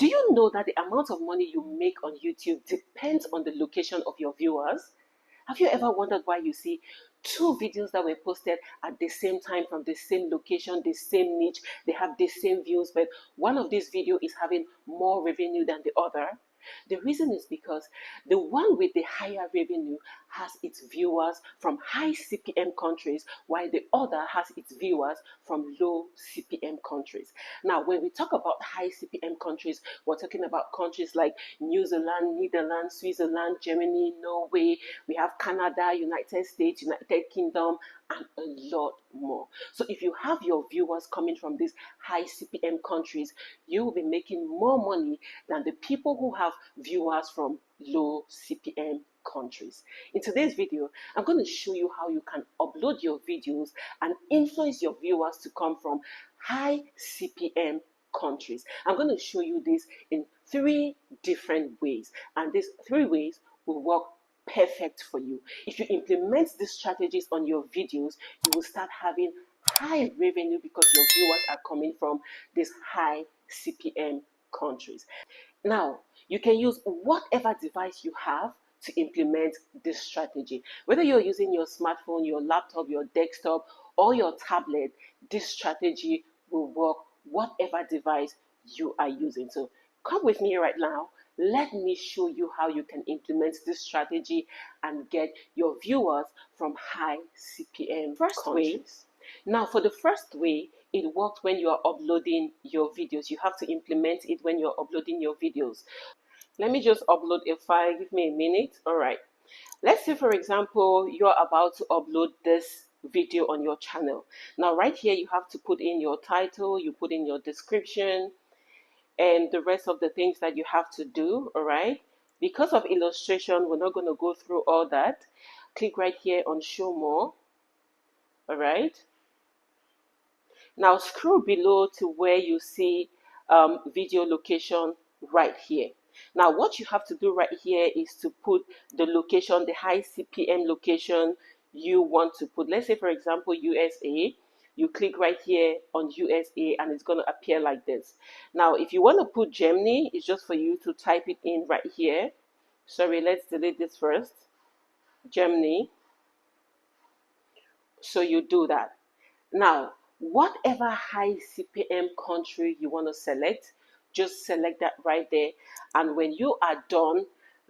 Do you know that the amount of money you make on YouTube depends on the location of your viewers? Have you ever wondered why you see two videos that were posted at the same time from the same location, the same niche, they have the same views, but one of these videos is having more revenue than the other? The reason is because the one with the higher revenue has its viewers from high CPM countries, while the other has its viewers from low CPM countries. Now, when we talk about high CPM countries, we're talking about countries like New Zealand, Netherlands, Switzerland, Germany, Norway. We have Canada, United States, United Kingdom, and a lot more. So if you have your viewers coming from these high CPM countries, you will be making more money than the people who have viewers from low CPM countries. In today's video, I'm going to show you how you can upload your videos and influence your viewers to come from high CPM countries. I'm going to show you this in 3 different ways, and these 3 ways will work perfect for you. If you implement these strategies on your videos, you will start having high revenue because your viewers are coming from these high CPM countries. Now, you can use whatever device you have to implement this strategy. Whether you're using your smartphone, your laptop, your desktop, or your tablet, this strategy will work whatever device you are using. So come with me right now. Let me show you how you can implement this strategy and get your viewers from high CPM countries. Now, for the first way, it works when you are uploading your videos. You have to implement it when you're uploading your videos. Let me just upload a file. Give me a minute. All right. Let's say, for example, you're about to upload this video on your channel. Now, right here, you have to put in your title, you put in your description, and the rest of the things that you have to do. All right. Because of illustration, we're not going to go through all that. Click right here on show more. All right. Now scroll below to where you see video location right here. Now what you have to do right here is to put the location, the high CPM location you want to put. Let's say, for example, USA. You click right here on USA and it's going to appear like this. Now if you want to put Germany, it's just for you to type it in right here. Sorry, let's delete this first. Germany. So you do that. Now, whatever high CPM country you want to select, just select that right there. And when you are done,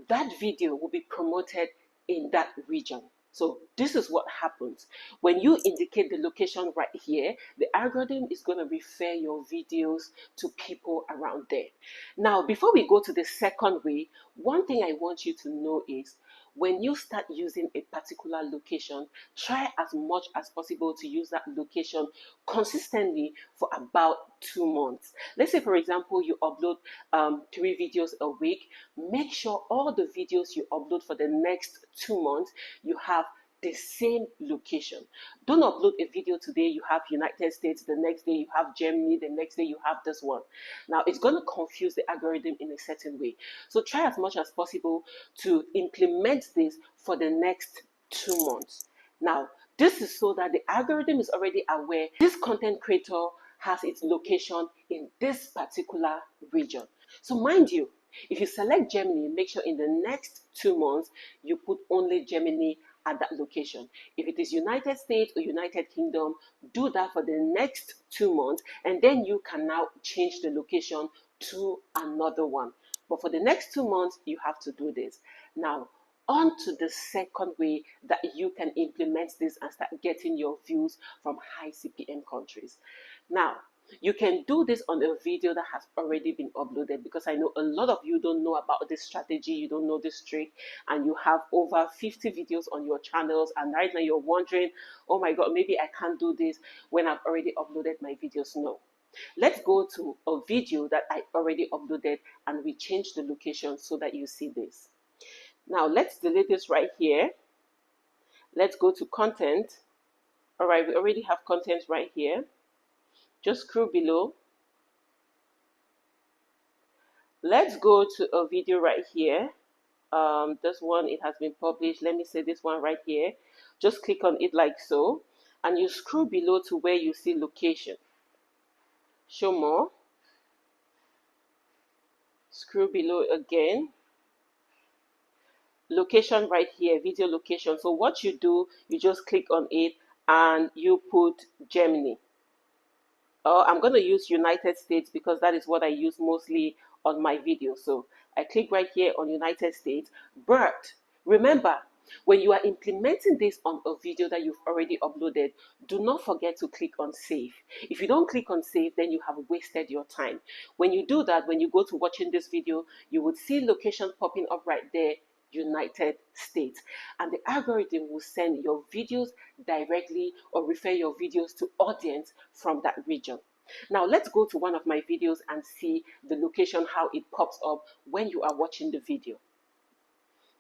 that video will be promoted in that region. So this is what happens. When you indicate the location right here, the algorithm is going to refer your videos to people around there. Now, before we go to the second way, one thing I want you to know is when you start using a particular location, try as much as possible to use that location consistently for about 2 months. Let's say, for example, you upload 3 videos a week. Make sure all the videos you upload for the next 2 months, you have the same location. Don't upload a video today, you have United States, the next day you have Germany, the next day you have this one. Now it's going to confuse the algorithm in a certain way. So try as much as possible to implement this for the next 2 months. Now, this is so that the algorithm is already aware this content creator has its location in this particular region. So mind you, if you select Germany, make sure in the next 2 months you put only Germany at that location. If it is United States or United Kingdom, do that for the next 2 months, and then you can now change the location to another one. But for the next 2 months, you have to do this. Now, on to the second way that you can implement this and start getting your views from high CPM countries. Now, you can do this on a video that has already been uploaded, because I know a lot of you don't know about this strategy, you don't know this trick, and you have over 50 videos on your channels, and right now you're wondering, oh my god, maybe I can't do this when I've already uploaded my videos. No. Let's go to a video that I already uploaded and we change the location so that you see this. Now let's delete this right here. Let's go to content. All right, we already have content right here. Just scroll below. Let's go to a video right here. This one, it has been published. Let me say this one right here. Just click on it like so, and you scroll below to where you see location. Show more. Scroll below again. Location right here, video location. So what you do, you just click on it and you put Germany. I'm going to use United States because that is what I use mostly on my video. So I click right here on United States. But remember, when you are implementing this on a video that you've already uploaded, do not forget to click on save. If you don't click on save, then you have wasted your time. When you do that, when you go to watching this video, you would see location popping up right there, United States, and the algorithm will send your videos directly or refer your videos to audience from that region. Now let's go to one of my videos and see the location, how it pops up when you are watching the video.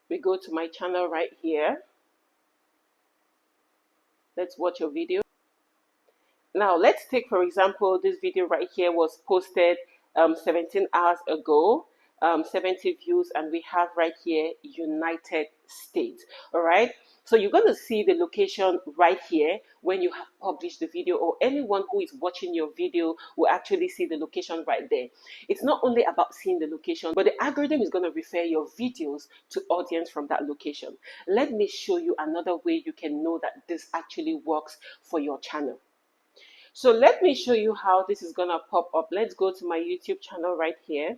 We go to my channel right here. Let's watch your video. Now let's take, for example, this video right here was posted 17 hours ago, 70 views, and we have right here United States. All right, so you're going to see the location right here when you have published the video, or anyone who is watching your video will actually see the location right there. It's not only about seeing the location, but the algorithm is going to refer your videos to audience from that location. Let me show you another way you can know that this actually works for your channel. So let me show you how this is going to pop up. Let's go to my YouTube channel right here.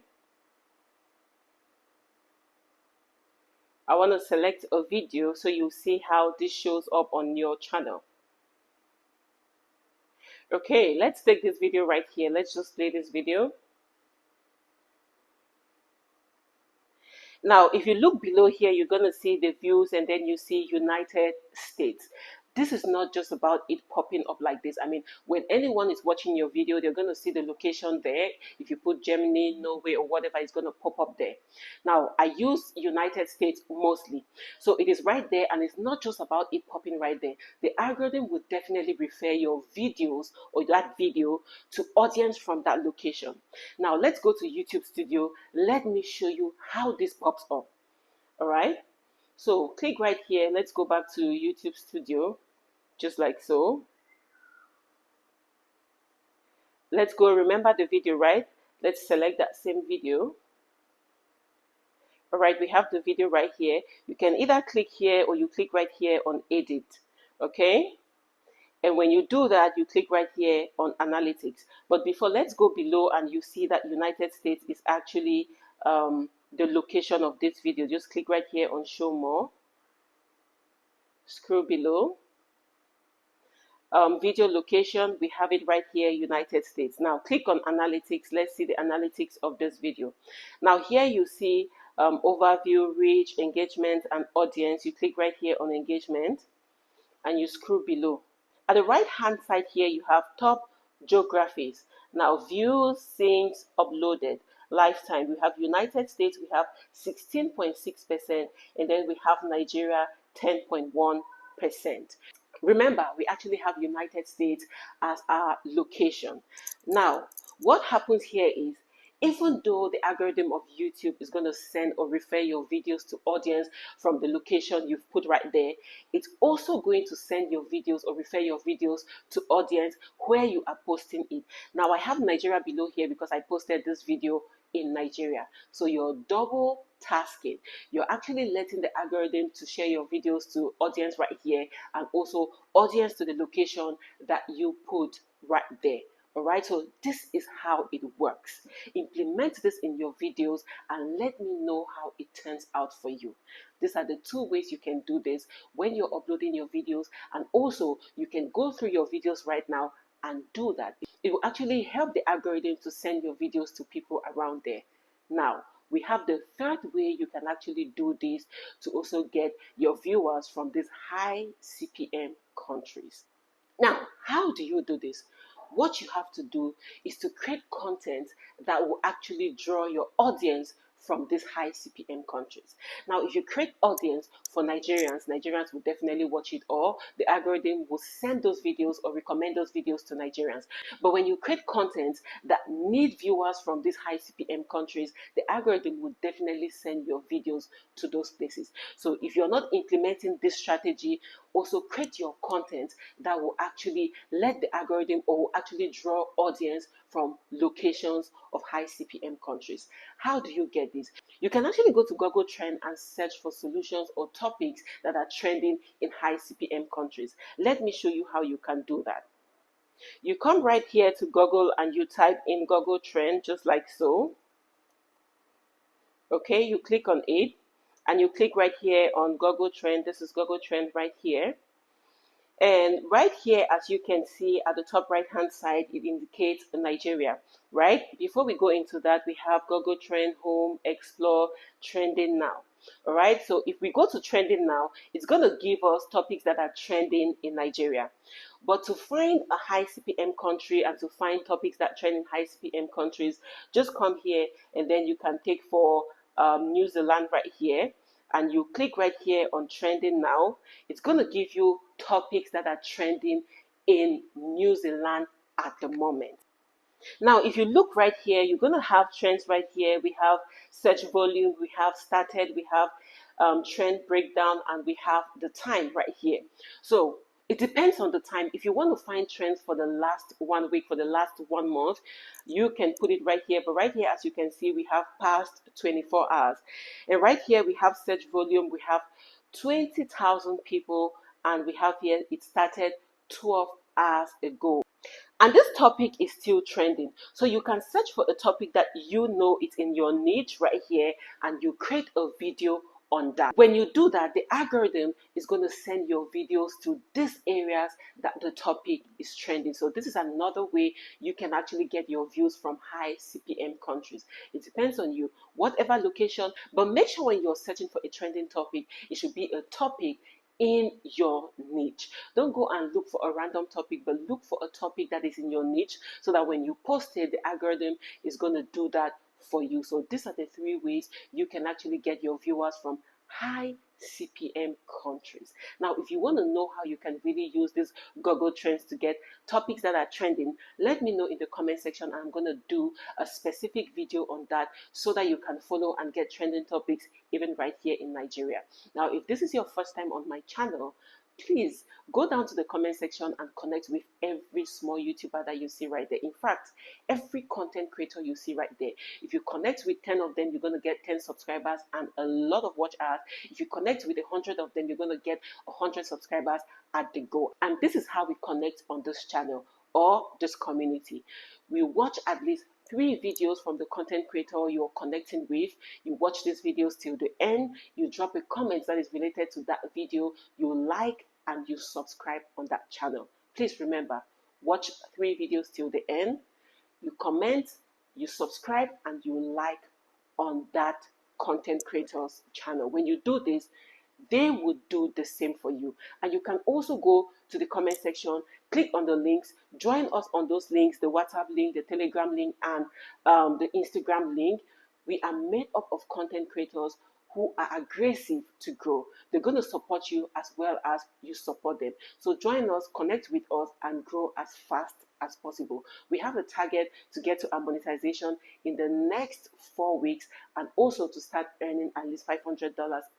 I want to select a video so you see how this shows up on your channel. Okay, let's take this video right here. Let's just play this video. Now, if you look below here, you're going to see the views and then you see United States. This is not just about it popping up like this. I mean, when anyone is watching your video, they're going to see the location there. If you put Germany, Norway, or whatever, it's going to pop up there. Now, I use United States mostly. So it is right there, and it's not just about it popping right there. The algorithm will definitely refer your videos or that video to audience from that location. Now, let's go to YouTube Studio. Let me show you how this pops up. All right. So click right here. Let's go back to YouTube Studio, just like so. Let's go, remember the video, right? Let's select that same video. All right, we have the video right here. You can either click here or you click right here on edit, okay? And when you do that, you click right here on analytics. But before, let's go below and you see that United States is actually the location of this video. Just click right here on show more. Scroll below. Video location, we have it right here, United States. Now click on analytics. Let's see the analytics of this video. Now here you see overview, reach, engagement, and audience. You click right here on engagement and you scroll below. At the right hand side here, you have top geographies. Now views, syncs, uploaded, lifetime. We have United States, we have 16.6%, and then we have Nigeria 10.1%. Remember, we actually have United States as our location. Now, what happens here is, even though the algorithm of YouTube is going to send or refer your videos to audience from the location you've put right there, it's also going to send your videos or refer your videos to audience where you are posting it. Now, I have Nigeria below here because I posted this video in Nigeria. So you're double tasking. You're actually letting the algorithm to share your videos to audience right here, and also audience to the location that you put right there. All right, so this is how it works. Implement this in your videos and let me know how it turns out for you. These are the two ways you can do this when you're uploading your videos, and also you can go through your videos right now and do that. It will actually help the algorithm to send your videos to people around there. Now, we have the third way you can actually do this to also get your viewers from these high CPM countries. Now, how do you do this? What you have to do is to create content that will actually draw your audience from these high CPM countries. Now, if you create audience for Nigerians, Nigerians will definitely watch it, or the algorithm will send those videos or recommend those videos to Nigerians. But when you create content that need viewers from these high CPM countries, the algorithm will definitely send your videos to those places. So if you're not implementing this strategy, also create your content that will actually let the algorithm or will actually draw audience from locations of high CPM countries. How do you get this? You can actually go to Google Trend and search for solutions or topics that are trending in high CPM countries. Let me show you how you can do that. You come right here to Google and you type in Google Trend just like so. Okay, you click on it and you click right here on Google Trend. This is Google Trend right here. And right here, as you can see at the top right hand side, it indicates Nigeria, right? Before we go into that, we have Google Trend, Home, Explore, Trending Now. All right, so if we go to Trending Now, it's going to give us topics that are trending in Nigeria. But to find a high CPM country and to find topics that trend in high CPM countries, just come here and then you can take for New Zealand right here. And you click right here on Trending Now. It's going to give you topics that are trending in New Zealand at the moment. Now, if you look right here, you're going to have trends right here. We have search volume, we have started, we have trend breakdown, and we have the time right here. So it depends on the time. If you want to find trends for the last 1 week, for the last 1 month, you can put it right here. But right here, as you can see, we have past 24 hours. And right here, we have search volume. We have 20,000 people. And we have here, it started 12 hours ago. And this topic is still trending. So you can search for a topic that you know is in your niche right here, and you create a video on that. When you do that, the algorithm is going to send your videos to these areas that the topic is trending. So this is another way you can actually get your views from high CPM countries. It depends on you, whatever location, but make sure when you're searching for a trending topic, it should be a topic in your niche. Don't go and look for a random topic, but look for a topic that is in your niche so that when you post it, the algorithm is going to do that for you. So these are the 3 ways you can actually get your viewers from high CPM countries. Now, if you want to know how you can really use these Google Trends to get topics that are trending, let me know in the comment section. I'm going to do a specific video on that so that you can follow and get trending topics even right here in Nigeria. Now, if this is your first time on my channel, please go down to the comment section and connect with every small YouTuber that you see right there. In fact, every content creator you see right there. If you connect with 10 of them, you're going to get 10 subscribers and a lot of watch hours. If you connect with 100 of them, you're going to get 100 subscribers at the go. And this is how we connect on this channel or this community. We watch at least 3 videos from the content creator you're connecting with. You watch these videos till the end. You drop a comment that is related to that video. You like and you subscribe on that channel. Please remember, watch 3 videos till the end. You comment, you subscribe, and you like on that content creator's channel. When you do this, they would do the same for you. And you can also go to the comment section, click on the links, join us on those links, the WhatsApp link, the Telegram link, and the Instagram link. We are made up of content creators who are aggressive to grow. They're going to support you as well as you support them. So join us, connect with us, and grow as fast as possible. We have a target to get to our monetization in the next 4 weeks, and also to start earning at least $500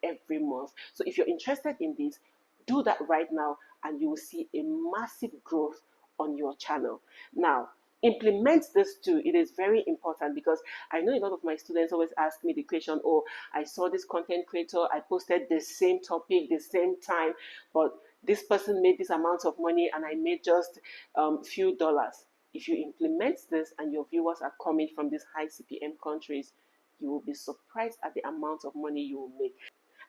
every month. So if you're interested in this, do that right now and you will see a massive growth on your channel. Now, implement this too. It is very important because I know a lot of my students always ask me the question, oh, I saw this content creator, I posted the same topic, the same time, but this person made this amount of money and I made just few dollars. If you implement this and your viewers are coming from these high CPM countries, you will be surprised at the amount of money you will make.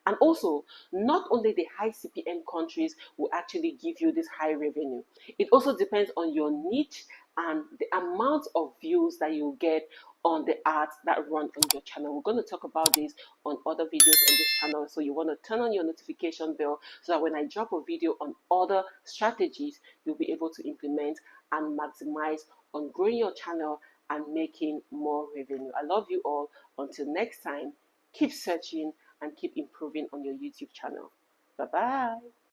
And also, not only the high CPM countries will actually give you this high revenue. It also depends on your niche and the amount of views that you get on the ads that run on your channel. We're going to talk about this on other videos on this channel. So you want to turn on your notification bell so that when I drop a video on other strategies, you'll be able to implement and maximize on growing your channel and making more revenue. I love you all. Until next time, keep searching and keep improving on your YouTube channel. Bye-bye.